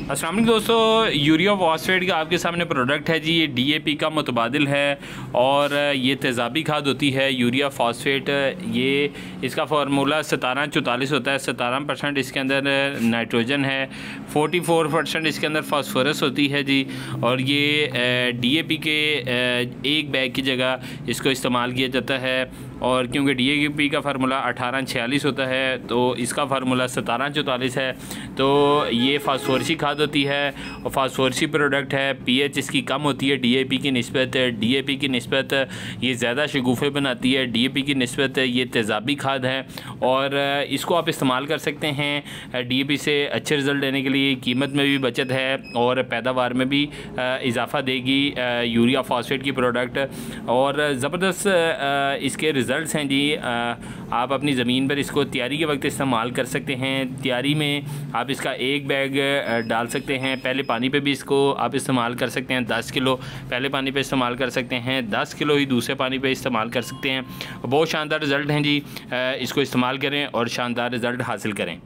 अस्सलाम वालेकुम दोस्तों, यूरिया फॉस्फेट का आपके सामने प्रोडक्ट है जी। ये डीएपी का मुतबादिल है और ये तेज़ाबी खाद होती है यूरिया फॉस्फेट। ये इसका फार्मूला 1744 होता है। 17% इसके अंदर नाइट्रोजन है, 44% इसके अंदर फास्फोरस होती है जी। और ये डीएपी के एक बैग की जगह इसको इस्तेमाल किया जाता है। और क्योंकि डीएपी का फार्मूला 1846 होता है तो इसका फार्मूला 1744 है। तो ये फास्फोरसी खाद होती है और फास्फोरसी प्रोडक्ट है। पीएच इसकी कम होती है डीएपी की निस्बत। डीएपी की निस्बत ये ज़्यादा शगुफ़े बनाती है। डीएपी की निस्बत ये तेज़ाबी खाद है और इसको आप इस्तेमाल कर सकते हैं डीएपी से अच्छे रिज़ल्ट लेने के लिए। कीमत में भी बचत है और पैदावार में भी इजाफ़ा देगी यूरिया फॉस्फेट की प्रोडक्ट। और ज़बरदस्त इसके रिज़ल्ट्स हैं जी। आप अपनी ज़मीन पर इसको तैयारी के वक्त इस्तेमाल कर सकते हैं। तैयारी में आप इसका एक बैग डाल सकते हैं। पहले पानी पे भी इसको आप इस्तेमाल कर सकते हैं। 10 किलो पहले पानी पे इस्तेमाल कर सकते हैं, 10 किलो ही दूसरे पानी पे इस्तेमाल कर सकते हैं। बहुत शानदार रिज़ल्ट हैं जी। इसको इस्तेमाल करें और शानदार रिज़ल्ट हासिल करें।